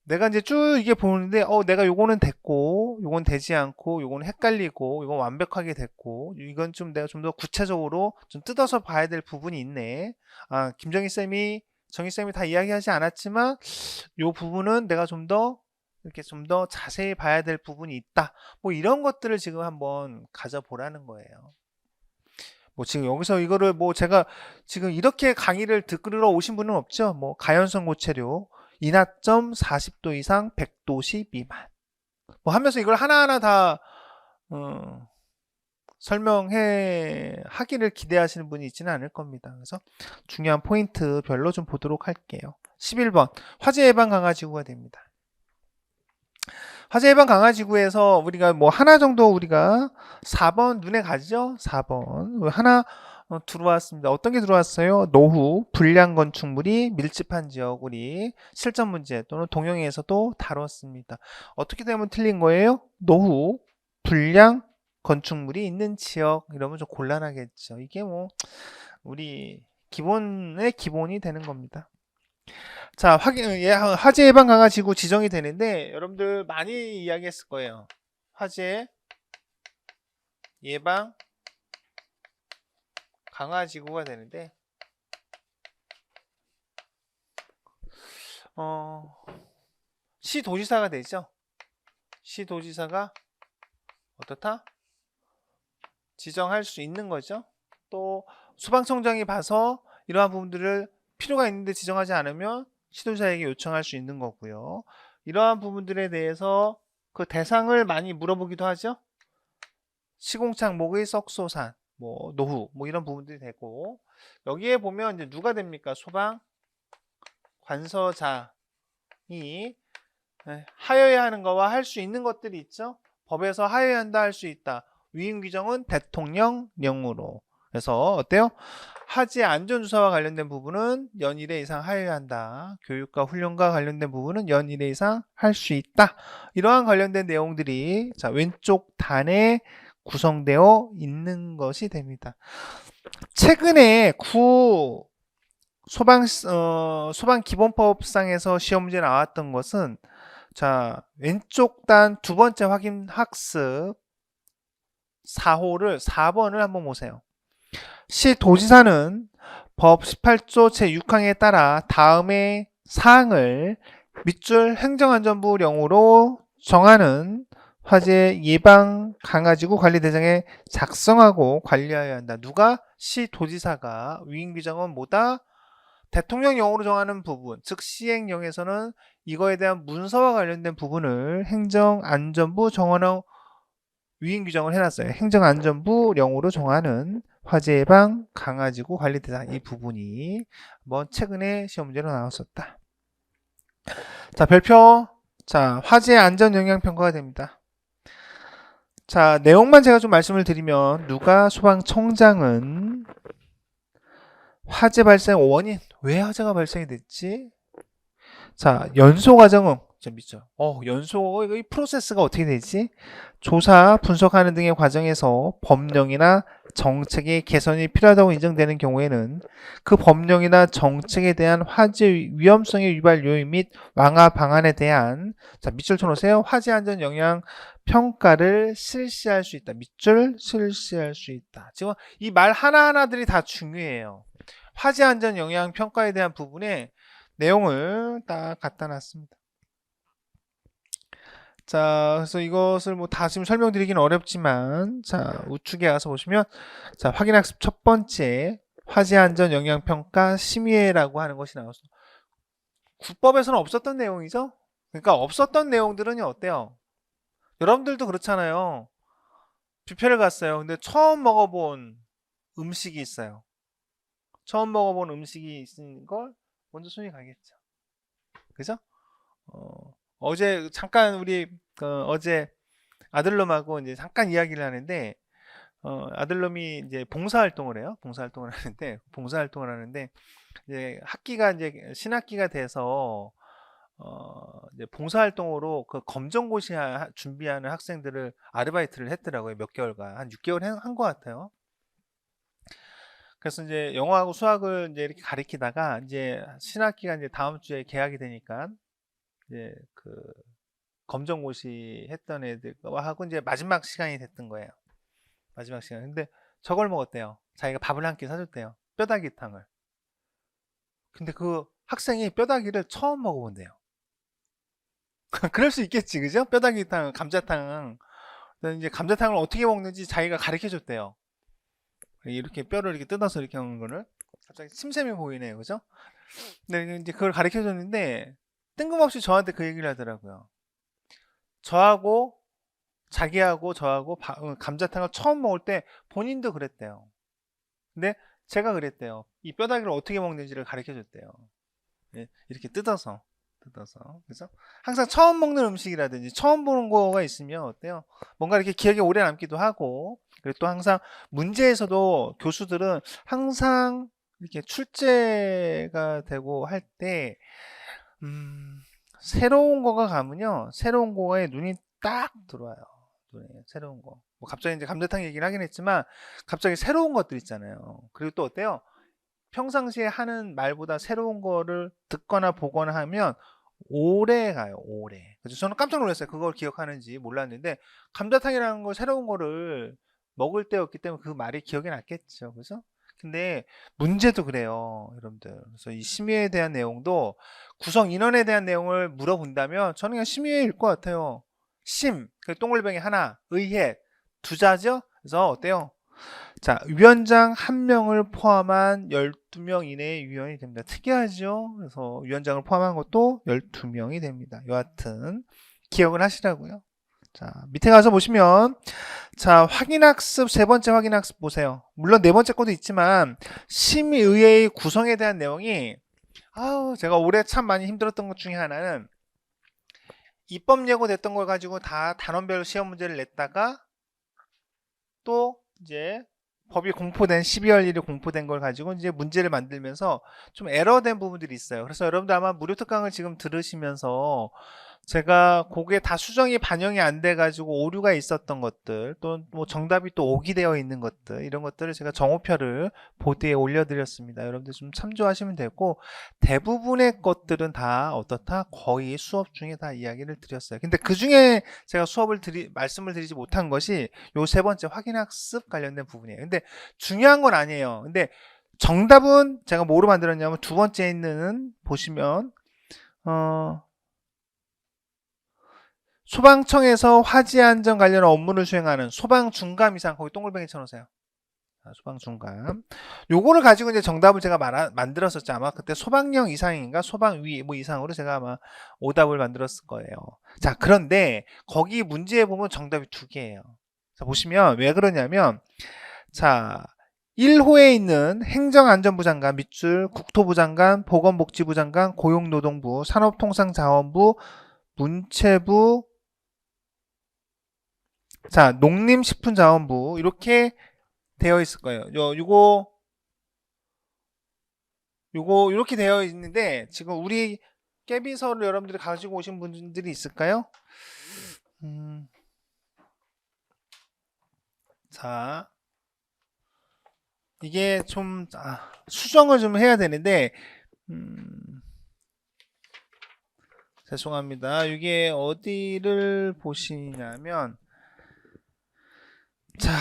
내가 이제 쭉 이게 보는데, 내가 요거는 됐고, 요건 되지 않고, 요거는 헷갈리고, 요건 완벽하게 됐고, 이건 좀 내가 좀 더 구체적으로 좀 뜯어서 봐야 될 부분이 있네. 아, 정희쌤이 다 이야기하지 않았지만, 요 부분은 내가 좀 더, 이렇게 좀 더 자세히 봐야 될 부분이 있다. 뭐 이런 것들을 지금 한번 가져보라는 거예요. 뭐 지금 여기서 이거를 뭐 제가 지금 이렇게 강의를 듣으러 오신 분은 없죠. 뭐 가연성 고체류, 인하점 40도 이상 100도씨 미만. 뭐 하면서 이걸 하나하나 다 설명해 하기를 기대하시는 분이 있지는 않을 겁니다. 그래서 중요한 포인트별로 좀 보도록 할게요. 11번 화재 예방 강화 지구가 됩니다. 화재 예방 강화 지구에서 우리가 뭐 하나 정도 우리가 4번 눈에 가죠? 4번 하나 들어왔습니다. 어떤 게 들어왔어요? 노후, 불량 건축물이 밀집한 지역 우리 실전 문제 또는 동영에서도 다뤘습니다. 어떻게 되면 틀린 거예요? 노후, 불량 건축물이 있는 지역 이러면 좀 곤란하겠죠. 이게 뭐 우리 기본의 기본이 되는 겁니다. 자, 화재 예방 강화 지구 지정이 되는데 여러분들 많이 이야기했을 거예요. 화재 예방 강화 지구가 되는데 시도지사가 되죠. 시도지사가 어떻다? 지정할 수 있는 거죠. 또 소방청장이 봐서 이러한 부분들을 필요가 있는데 지정하지 않으면 시도지사에게 요청할 수 있는 거고요. 이러한 부분들에 대해서 그 대상을 많이 물어보기도 하죠. 시공창, 목의 썩소산, 뭐 노후, 뭐 이런 부분들이 되고 여기에 보면 이제 누가 됩니까? 소방 관서장이 하여야 하는 거와 할 수 있는 것들이 있죠. 법에서 하여야 한다, 할 수 있다. 위임 규정은 대통령령으로. 그래서 어때요? 화재 안전주사와 관련된 부분은 연 1회 이상 하여야 한다. 교육과 훈련과 관련된 부분은 연 1회 이상 할 수 있다. 이러한 관련된 내용들이 자 왼쪽 단에 구성되어 있는 것이 됩니다. 최근에 소방기본법상에서 시험 문제 나왔던 것은 자 왼쪽 단 두 번째 확인 학습 4호를 4번을 한번 보세요. 시도지사는 법 18조 제6항에 따라 다음의 사항을 밑줄 행정안전부령으로 정하는 화재 예방 강화지구 관리대장에 작성하고 관리하여야 한다. 누가? 시도지사가. 위임규정은 뭐다? 대통령령으로 정하는 부분, 즉 시행령에서는 이거에 대한 문서와 관련된 부분을 행정안전부 정원의 위임규정을 해놨어요. 행정안전부령으로 정하는 화재 예방 강화지구 관리대상 이 부분이 한번 최근에 시험 문제로 나왔었다. 자, 별표 자, 화재 안전 영향 평가가 됩니다. 자, 내용만 제가 좀 말씀을 드리면 누가 소방청장은 화재 발생 원인, 왜 화재가 발생이 됐지? 자, 연소 과정은 재밌죠. 연소 이 프로세스가 어떻게 되지? 조사, 분석하는 등의 과정에서 법령이나 정책의 개선이 필요하다고 인정되는 경우에는 그 법령이나 정책에 대한 화재 위험성의 유발 요인 및 완화 방안에 대한 자, 밑줄 쳐놓으세요. 화재 안전 영향 평가를 실시할 수 있다. 밑줄 실시할 수 있다. 지금 이 말 하나하나들이 다 중요해요. 화재 안전 영향 평가에 대한 부분에 내용을 딱 갖다 놨습니다. 자, 그래서 이것을 뭐 다 지금 설명드리기는 어렵지만, 자, 우측에 가서 보시면, 자, 확인학습 첫 번째, 화재 안전 영향 평가 심의회라고 하는 것이 나왔어. 국법에서는 없었던 내용이죠? 그러니까 없었던 내용들은 어때요? 여러분들도 그렇잖아요. 뷔페를 갔어요. 근데 처음 먹어본 음식이 있어요. 처음 먹어본 음식이 있는 걸 먼저 손이 가겠죠. 그죠? 어제 잠깐 우리 어제 아들놈하고 이제 잠깐 이야기를 하는데 아들놈이 이제 봉사활동을 해요. 봉사활동을 하는데 이제 학기가 이제 신학기가 돼서 이제 봉사활동으로 그 검정고시 준비하는 학생들을 아르바이트를 했더라고요. 몇 개월간 한 6개월 한 것 같아요. 그래서 이제 영어하고 수학을 이제 이렇게 가리키다가 이제 신학기가 이제 다음 주에 개학이 되니까 이제 그 검정고시 했던 애들과 하고 이제 마지막 시간이 됐던 거예요. 마지막 시간. 근데 저걸 먹었대요. 자기가 밥을 한 끼 사줬대요. 뼈다귀탕을. 근데 그 학생이 뼈다귀를 처음 먹어본대요. 그럴 수 있겠지, 그죠? 뼈다귀탕, 감자탕. 이제 감자탕을 어떻게 먹는지 자기가 가르쳐 줬대요. 이렇게 뼈를 이렇게 뜯어서 이렇게 하는 거를. 갑자기 침샘이 보이네요, 그죠? 근데 이제 그걸 가르쳐 줬는데 뜬금없이 저한테 그 얘기를 하더라고요. 저하고 자기하고 저하고 감자탕을 처음 먹을 때 본인도 그랬대요. 근데 제가 그랬대요. 이 뼈다귀를 어떻게 먹는지를 가르쳐 줬대요. 예, 이렇게 뜯어서. 그래서 항상 처음 먹는 음식이라든지 처음 보는 거가 있으면 어때요? 뭔가 이렇게 기억에 오래 남기도 하고, 그리고 또 항상 문제에서도 교수들은 항상 이렇게 출제가 되고 할 때, 새로운 거가 가면요, 새로운 거에 눈이 딱 들어와요. 새로운 거. 뭐 갑자기 이제 감자탕 얘기를 하긴 했지만 갑자기 새로운 것들 있잖아요. 그리고 또 어때요? 평상시에 하는 말보다 새로운 거를 듣거나 보거나 하면 오래 가요. 오래. 그래서 저는 깜짝 놀랐어요. 그걸 기억하는지 몰랐는데 감자탕이라는 거 새로운 거를 먹을 때였기 때문에 그 말이 기억에 났겠죠. 그래서 근데 문제도 그래요, 여러분들. 그래서 이 심의에 대한 내용도 구성 인원에 대한 내용을 물어본다면 저는 그냥 심의일 것 같아요. 그 동글뱅이 하나, 의회, 두자죠? 그래서 어때요? 자, 위원장 1명을 포함한 12명 이내의 위원이 됩니다. 특이하죠? 그래서 위원장을 포함한 것도 12명이 됩니다. 여하튼 기억을 하시라고요. 자, 밑에 가서 보시면 자, 확인학습 세 번째 확인학습 보세요. 물론 네 번째 것도 있지만 심의의회의 구성에 대한 내용이 제가 올해 참 많이 힘들었던 것 중에 하나는 입법 예고됐던 걸 가지고 다 단원별 시험 문제를 냈다가 또 이제 법이 공포된 12월 1일 공포된 걸 가지고 이제 문제를 만들면서 좀 에러된 부분들이 있어요. 그래서 여러분들 아마 무료 특강을 지금 들으시면서 제가 그게 다 수정이 반영이 안 돼 가지고 오류가 있었던 것들 또 뭐 정답이 또 오기되어 있는 것들 이런 것들을 제가 정오표를 보드에 올려드렸습니다. 여러분들 좀 참조하시면 되고 대부분의 것들은 다 어떻다? 거의 수업 중에 다 이야기를 드렸어요. 근데 그 중에 제가 말씀을 드리지 못한 것이 요 세 번째 확인학습 관련된 부분이에요. 근데 중요한 건 아니에요. 근데 정답은 제가 뭐로 만들었냐면 두 번째에 있는 보시면 소방청에서 화재 안전 관련 업무를 수행하는 소방 중감 이상 거기 동글뱅이 쳐놓으세요. 소방 중감. 요거를 가지고 이제 정답을 제가 만들었었죠. 아마 그때 소방령 이상인가 소방위 뭐 이상으로 제가 아마 오답을 만들었을 거예요. 자, 그런데 거기 문제에 보면 정답이 두 개예요. 자, 보시면 왜 그러냐면 자, 1호에 있는 행정안전부 장관 밑줄 국토부 장관 보건복지부 장관 고용노동부 산업통상자원부 문체부, 자, 농림식품자원부 이렇게 되어 있을 거예요. 요거 이렇게 되어 있는데 지금 우리 깨비서를 여러분들이 가지고 오신 분들이 있을까요? 자, 이게 좀 수정을 좀 해야 되는데 죄송합니다. 이게 어디를 보시냐면 자,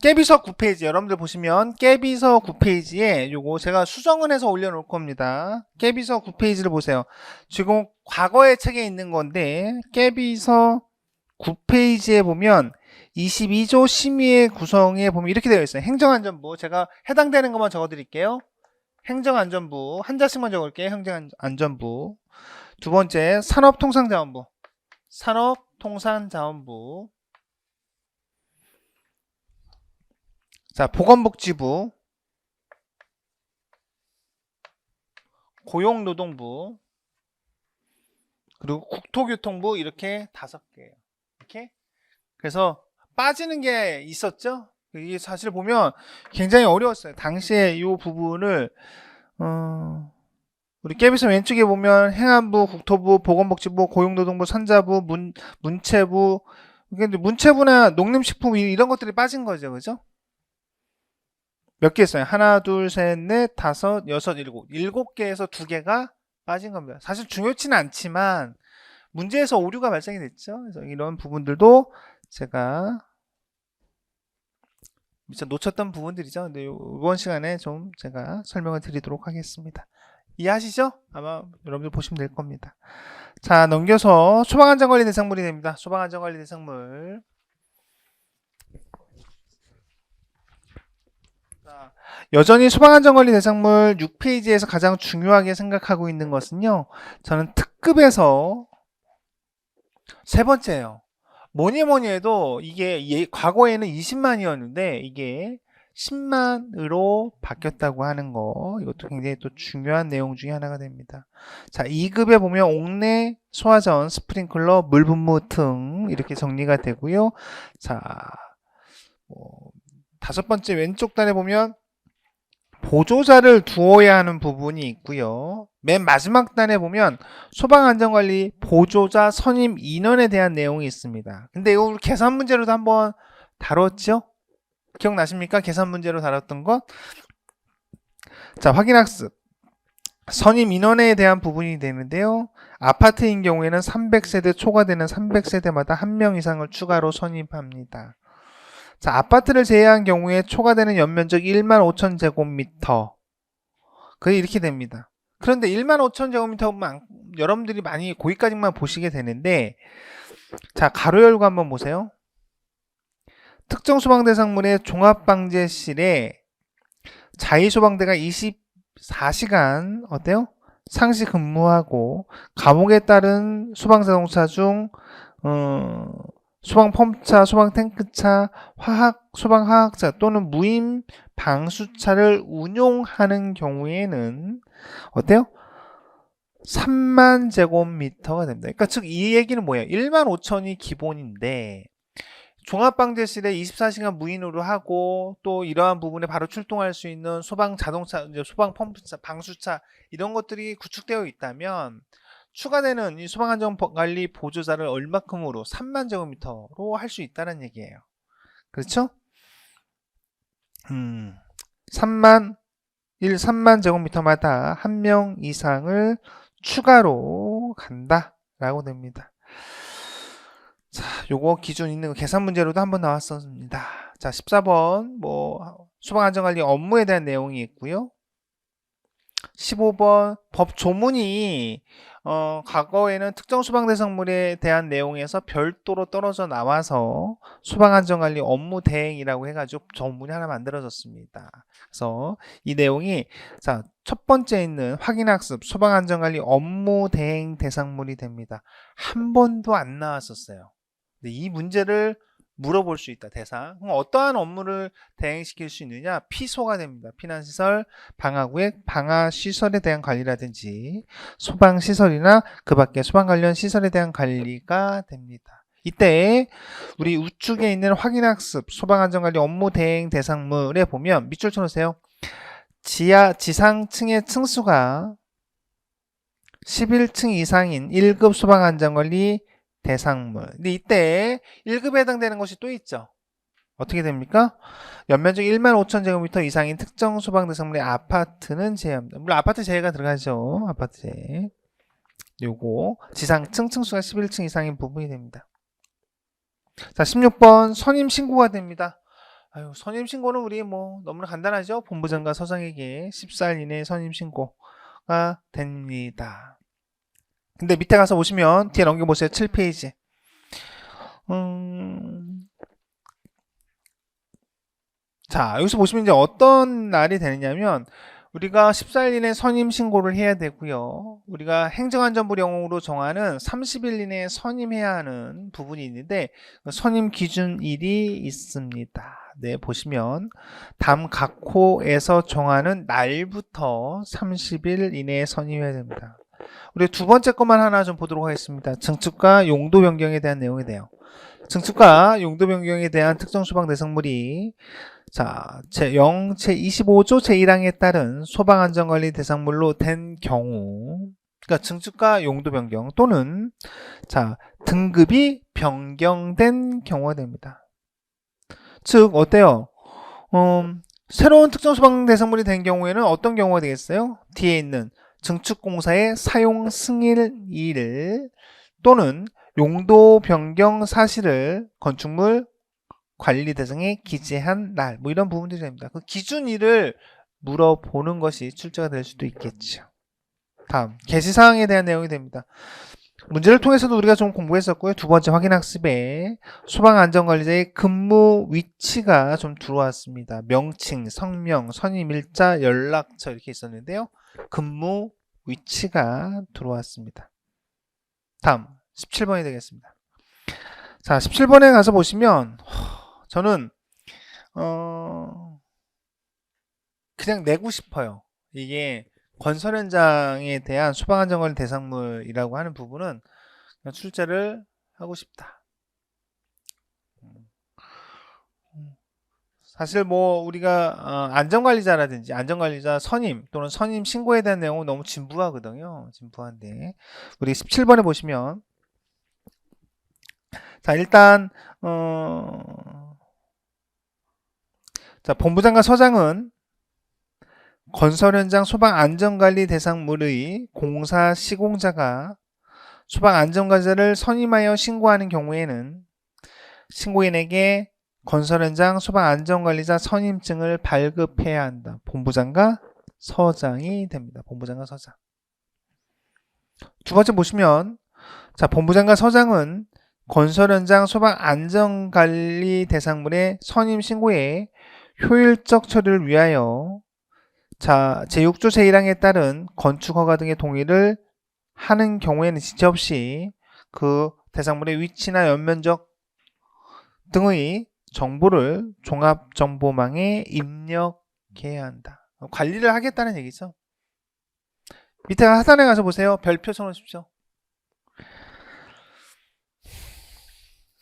깨비서 9페이지 여러분들 보시면 깨비서 9페이지에 요거 제가 수정을 해서 올려놓을 겁니다. 깨비서 9페이지를 보세요. 지금 과거의 책에 있는 건데 깨비서 9페이지에 보면 22조 심의의 구성에 보면 이렇게 되어 있어요. 행정안전부 제가 해당되는 것만 적어드릴게요. 행정안전부 한 자씩만 적을게요. 행정안전부 두 번째 산업통상자원부 산업통상자원부 자, 보건복지부, 고용노동부, 그리고 국토교통부 이렇게 5개예요. 이렇게. 그래서 빠지는 게 있었죠? 이게 사실 보면 굉장히 어려웠어요. 당시에 이 부분을 우리 깨비서 왼쪽에 보면 행안부, 국토부, 보건복지부, 고용노동부, 산자부, 문체부 근데 문체부나 농림식품 이런 것들이 빠진 거죠. 그죠? 몇 개 있어요? 하나, 둘, 셋, 넷, 다섯, 여섯, 일곱. 7개에서 2개가 빠진 겁니다. 사실 중요치는 않지만 문제에서 오류가 발생이 됐죠. 그래서 이런 부분들도 제가 미처 놓쳤던 부분들이죠. 근데 이번 시간에 좀 제가 설명을 드리도록 하겠습니다. 이해하시죠? 아마 여러분들 보시면 될 겁니다. 자, 넘겨서 소방안전관리 대상물이 됩니다. 소방안전관리 대상물. 여전히 소방안전관리 대상물 6페이지에서 가장 중요하게 생각하고 있는 것은요. 저는 특급에서 세 번째예요. 뭐니 해도 이게 과거에는 20만이었는데 이게 10만으로 바뀌었다고 하는 거 이것도 굉장히 또 중요한 내용 중에 하나가 됩니다. 자, 2급에 보면 옥내 소화전, 스프링클러, 물분무 등 이렇게 정리가 되고요. 자, 5번째 왼쪽 단에 보면 보조자를 두어야 하는 부분이 있고요. 맨 마지막 단에 보면 소방안전관리 보조자 선임 인원에 대한 내용이 있습니다. 근데 이거 계산 문제로도 한번 다뤘죠? 기억나십니까? 계산 문제로 다뤘던 것? 자, 확인학습. 선임 인원에 대한 부분이 되는데요. 아파트인 경우에는 300세대 초과되는 300세대마다 1명 이상을 추가로 선임합니다. 자, 아파트를 제외한 경우에 초과되는 연면적 15,000제곱미터. 그게 이렇게 됩니다. 그런데 15,000제곱미터만 여러분들이 많이 거기까지만 보시게 되는데, 자, 가로 열고 한번 보세요. 특정 소방대상물의 종합방재실에 자의소방대가 24시간 어때요? 상시 근무하고 감옥에 따른 소방자동차 중 소방펌프차, 소방탱크차, 소방화학차 또는 무임 방수차를 운용하는 경우에는 어때요? 3만 제곱미터가 됩니다. 그러니까 즉 이 얘기는 뭐예요? 15,000이 기본인데 종합방재실에 24시간 무인으로 하고 또 이러한 부분에 바로 출동할 수 있는 소방 자동차, 소방펌프차, 방수차 이런 것들이 구축되어 있다면 추가되는 이 소방안전관리 보조자를 얼마큼으로 3만 제곱미터로 할 수 있다는 얘기예요. 그렇죠? 3만 제곱미터마다 1명 이상을 추가로 간다라고 됩니다. 자, 요거 기준 있는 거 계산 문제로도 한번 나왔었습니다. 자, 14번 소방안전관리 업무에 대한 내용이 있고요. 15번 법 조문이 과거에는 특정 소방대상물에 대한 내용에서 별도로 떨어져 나와서 소방안전관리 업무 대행이라고 해가지고 조문이 하나 만들어졌습니다. 그래서 이 내용이 자, 첫 번째 있는 확인학습 소방안전관리 업무 대행 대상물이 됩니다. 한 번도 안 나왔었어요. 근데 이 문제를 물어볼 수 있다. 대상. 그럼 어떠한 업무를 대행시킬 수 있느냐? 피소가 됩니다. 피난시설, 방화구역, 방화시설에 대한 관리라든지 소방시설이나 그 밖에 소방 관련 시설에 대한 관리가 됩니다. 이때 우리 우측에 있는 확인학습, 소방안전관리 업무 대행 대상물에 보면 밑줄 쳐놓으세요. 지상층의 층수가 11층 이상인 1급 소방안전관리 대상물. 근데 이때 1급에 해당되는 것이 또 있죠. 어떻게 됩니까? 연면적 1만 5천 제곱미터 이상인 특정 소방 대상물의 아파트는 제외합니다. 물론 아파트 제외가 들어가죠. 아파트 제외. 요거 지상층 층수가 11층 이상인 부분이 됩니다. 자, 16번 선임 신고가 됩니다. 아유, 선임 신고는 우리 뭐 너무나 간단하죠. 본부장과 서장에게 14일 이내에 선임 신고가 됩니다. 근데 밑에 가서 보시면 뒤에 넘겨보세요. 7페이지. 자, 여기서 보시면 이제 어떤 날이 되느냐면 우리가 14일 이내에 선임 신고를 해야 되고요. 우리가 행정안전부령으로 정하는 30일 이내에 선임해야 하는 부분이 있는데 선임 기준일이 있습니다. 네, 보시면 다음 각 호에서 정하는 날부터 30일 이내에 선임해야 됩니다. 우리 두 번째 것만 하나 좀 보도록 하겠습니다. 증축과 용도 변경에 대한 내용이 돼요. 증축과 용도 변경에 대한 특정 소방 대상물이 자, 제25조 제1항에 따른 소방안전관리 대상물로 된 경우, 그러니까 증축과 용도 변경 또는 자 등급이 변경된 경우가 됩니다. 즉 어때요? 새로운 특정 소방 대상물이 된 경우에는 어떤 경우가 되겠어요? 뒤에 있는 증축공사의 사용 승인일 또는 용도 변경 사실을 건축물 관리 대상에 기재한 날, 뭐 이런 부분들이 됩니다. 그 기준일을 물어보는 것이 출제가 될 수도 있겠죠. 다음 게시사항에 대한 내용이 됩니다. 문제를 통해서도 우리가 좀 공부했었고요. 두 번째 확인학습에 소방안전관리자의 근무 위치가 좀 들어왔습니다. 명칭, 성명, 선임일자, 연락처 이렇게 있었는데요. 근무 위치가 들어왔습니다. 다음 17번이 되겠습니다. 자, 17번에 가서 보시면 저는 그냥 내고 싶어요. 이게 건설 현장에 대한 소방안전관리 대상물이라고 하는 부분은 그냥 출제를 하고 싶다. 사실 뭐 우리가 안전관리자라든지 안전관리자 선임 또는 선임 신고에 대한 내용은 너무 진부하거든요. 진부한데 우리 17번에 보시면 자 일단 자 본부장과 서장은 건설 현장 소방 안전관리 대상물의 공사 시공자가 소방 안전관리자를 선임하여 신고하는 경우에는 신고인에게 건설 현장 소방 안전관리자 선임증을 발급해야 한다. 본부장과 서장이 됩니다. 본부장과 서장. 두 번째 보시면 자 본부장과 서장은 건설 현장 소방 안전관리 대상물의 선임 신고에 효율적 처리를 위하여 자 제6조 제1항에 따른 건축 허가 등의 동의를 하는 경우에는 지체 없이 그 대상물의 위치나 연면적 등의 정보를 종합정보망에 입력해야 한다. 관리를 하겠다는 얘기죠. 밑에 하단에 가서 보세요. 별표 쳐놓으십시오.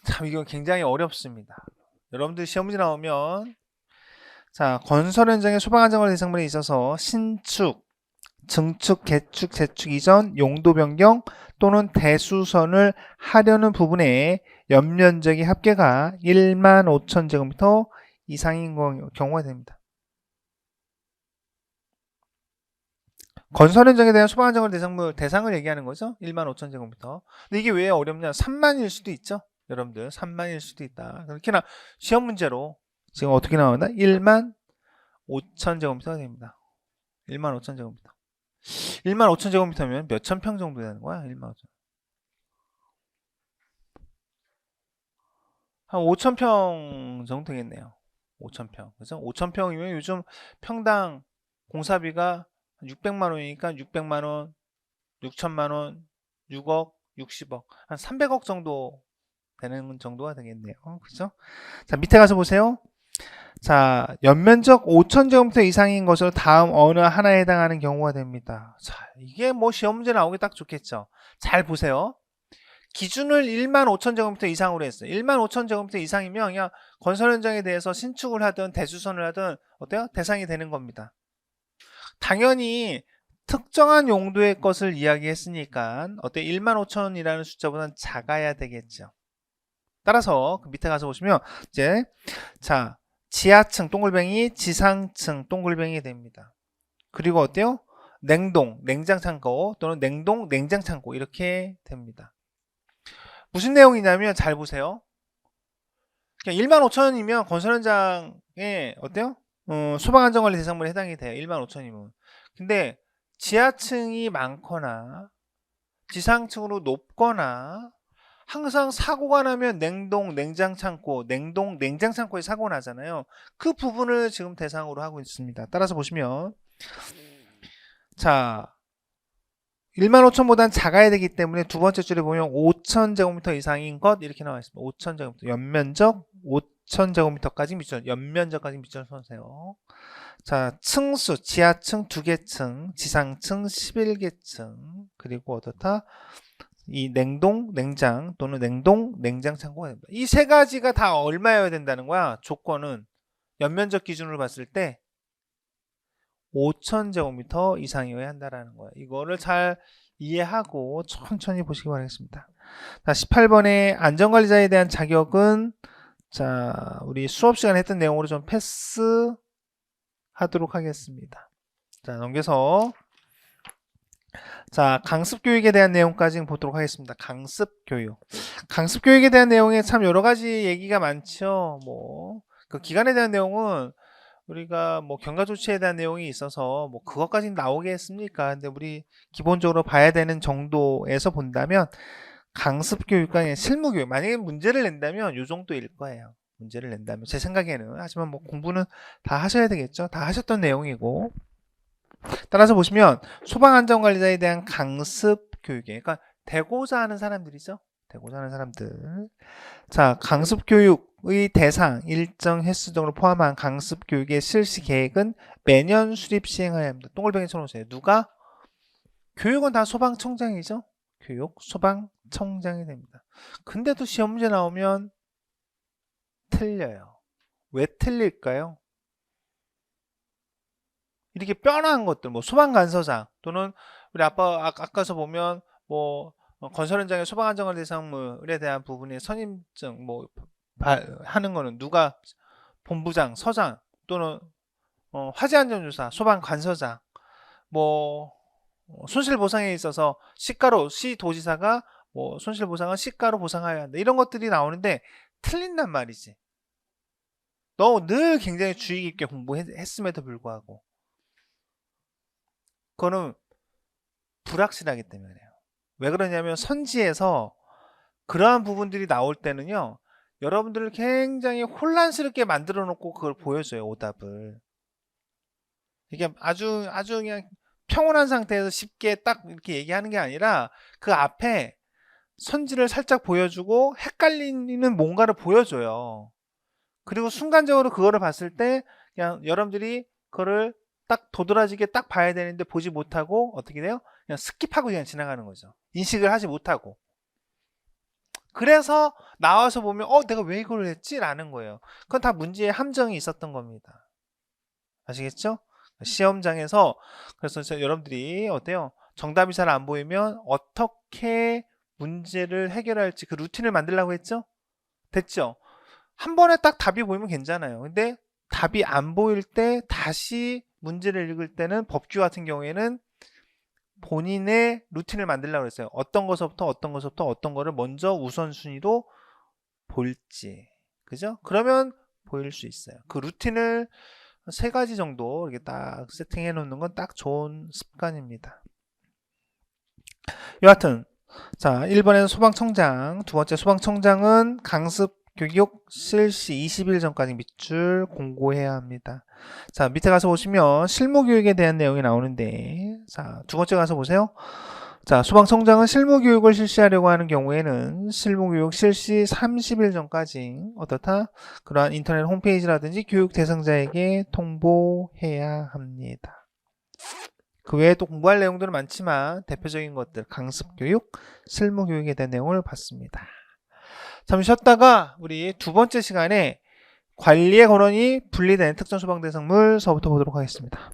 참 이거 굉장히 어렵습니다. 여러분들 시험 문제 나오면 자 건설 현장의 소방안전관리 대상물에 있어서 신축, 증축, 개축, 재축 이전, 용도 변경 또는 대수선을 하려는 부분에 연면적이 합계가 1만 5천 제곱미터 이상인 경우가 됩니다. 건설 현장에 대한 소방안전관리 대상을 얘기하는 거죠. 1만 5천 제곱미터. 근데 이게 왜 어렵냐? 3만일 수도 있죠. 여러분들 3만일 수도 있다. 그렇게나 시험 문제로 지금 어떻게 나오나? 1만 5천 제곱미터가 됩니다. 1만 5천 제곱미터. 1만 5천 제곱미터면 몇천 평 정도 되는 거야? 1만 5천. 한 5천 평 정도 되겠네요. 5천 평. 그래서 5천 평이면 요즘 평당 공사비가 600만 원이니까 600만 원, 6천만 원, 6억, 60억, 한 300억 정도 되는 정도가 되겠네요. 그죠? 자, 밑에 가서 보세요. 자, 연면적 5,000제곱미터 이상인 것으로 다음 어느 하나에 해당하는 경우가 됩니다. 자, 이게 뭐 시험 문제 나오기 딱 좋겠죠. 잘 보세요. 기준을 15,000제곱미터 이상으로 했어요. 15,000제곱미터 이상이면 그냥 건설 현장에 대해서 신축을 하든 대주선을 하든 어때요? 대상이 되는 겁니다. 당연히 특정한 용도의 것을 이야기했으니까 어때 15,000이라는 숫자보다는 작아야 되겠죠. 따라서 그 밑에 가서 보시면 이제 자 지하층 동글뱅이 지상층 동글뱅이 됩니다. 그리고 어때요? 냉동 냉장창고 또는 냉동 냉장창고 이렇게 됩니다. 무슨 내용이냐면 잘 보세요. 15,000이면 건설 현장에 어때요? 소방안전관리 대상물에 해당이 돼요. 15,000이면. 근데 지하층이 많거나 지상층으로 높거나 항상 사고가 나면 냉동 냉장창고, 냉동 냉장창고에 사고 나잖아요. 그 부분을 지금 대상으로 하고 있습니다. 따라서 보시면 자 15,000보단 작아야 되기 때문에 두 번째 줄에 보면 5,000제곱미터 이상인 것 이렇게 나와 있습니다. 5,000제곱미터 연면적 5,000제곱미터까지 밑줄 연면적까지 밑줄 서세요. 자 층수 지하층 2개층 지상층 11개층 그리고 어떻다 이 냉동 냉장 또는 냉동 냉장 창고가 됩니다. 이 세 가지가 다 얼마여야 된다는 거야. 조건은 연면적 기준으로 봤을 때 5,000제곱미터 이상이어야 한다라는 거예요. 이거를 잘 이해하고 천천히 보시기 바라겠습니다. 자, 18번의 안전관리자에 대한 자격은 자, 우리 수업 시간에 했던 내용으로 좀 패스하도록 하겠습니다. 자, 넘겨서 자, 강습교육에 대한 내용까지 보도록 하겠습니다. 강습교육. 강습교육에 대한 내용에 참 여러 가지 얘기가 많죠. 뭐, 그 기간에 대한 내용은 우리가 뭐 경과 조치에 대한 내용이 있어서 뭐 그것까지는 나오겠습니까? 근데 우리 기본적으로 봐야 되는 정도에서 본다면 강습교육과 실무교육 만약에 문제를 낸다면 요 정도일 거예요. 문제를 낸다면 제 생각에는 하지만 뭐 공부는 다 하셔야 되겠죠. 다 하셨던 내용이고 따라서 보시면 소방안전관리자에 대한 강습교육에 그러니까 되고자 하는 사람들이죠. 되고자 하는 사람들. 자, 강습교육의 대상 일정 횟수 등을 포함한 강습교육의 실시 계획은 매년 수립 시행해야 합니다. 동글뱅이 쳐놓으세요. 누가? 교육은 다 소방청장이죠. 교육 소방청장이 됩니다. 근데도 시험 문제 나오면 틀려요. 왜 틀릴까요? 이렇게 뼈나한 것들, 뭐 소방관서장 또는 우리 아까서 보면 뭐 건설 현장의 소방안전관리 대상물에 대한 부분의 선임증 뭐 하는 거는 누가 본부장, 서장 또는 화재안전조사, 소방관서장 뭐 손실보상에 있어서 시가로 시도지사가 뭐 손실보상은 시가로 보상해야 한다 이런 것들이 나오는데 틀린단 말이지. 너 늘 굉장히 주의 깊게 공부했음에도 불구하고 그거는 불확실하기 때문에요. 왜 그러냐면 선지에서 그러한 부분들이 나올 때는요. 여러분들을 굉장히 혼란스럽게 만들어 놓고 그걸 보여줘요. 오답을. 이게 아주 그냥 평온한 상태에서 쉽게 딱 이렇게 얘기하는 게 아니라 그 앞에 선지를 살짝 보여주고 헷갈리는 뭔가를 보여줘요. 그리고 순간적으로 그거를 봤을 때 그냥 여러분들이 그거를 딱 도드라지게 딱 봐야 되는데 보지 못하고 어떻게 돼요? 그냥 스킵하고 그냥 지나가는 거죠. 인식을 하지 못하고. 그래서 나와서 보면 내가 왜 이걸 했지? 라는 거예요. 그건 다 문제의 함정이 있었던 겁니다. 아시겠죠? 시험장에서 그래서 여러분들이 어때요? 정답이 잘 안 보이면 어떻게 문제를 해결할지 그 루틴을 만들라고 했죠? 됐죠? 한 번에 딱 답이 보이면 괜찮아요. 근데 답이 안 보일 때 다시 문제를 읽을 때는 법규 같은 경우에는 본인의 루틴을 만들려고 했어요. 어떤 것부터 어떤 거를 먼저 우선순위로 볼지. 그죠? 그러면 보일 수 있어요. 그 루틴을 3가지 정도 이렇게 딱 세팅해 놓는 건 딱 좋은 습관입니다. 여하튼 자 1번에는 소방청장, 두 번째 소방청장은 강습 교육 실시 20일 전까지 밑줄 공고해야 합니다. 자, 밑에 가서 보시면 실무교육에 대한 내용이 나오는데 자, 두 번째 가서 보세요. 자, 소방 성장은 실무 교육을 실시하려고 하는 경우에는 실무 교육 실시 30일 전까지 어떻다? 그러한 인터넷 홈페이지라든지 교육 대상자에게 통보해야 합니다. 그 외에 또 공부할 내용들은 많지만 대표적인 것들 강습 교육, 실무 교육에 대한 내용을 봤습니다. 잠시 쉬었다가 우리 두 번째 시간에 관리의 권한이 분리된 특정 소방 대상물서부터 보도록 하겠습니다.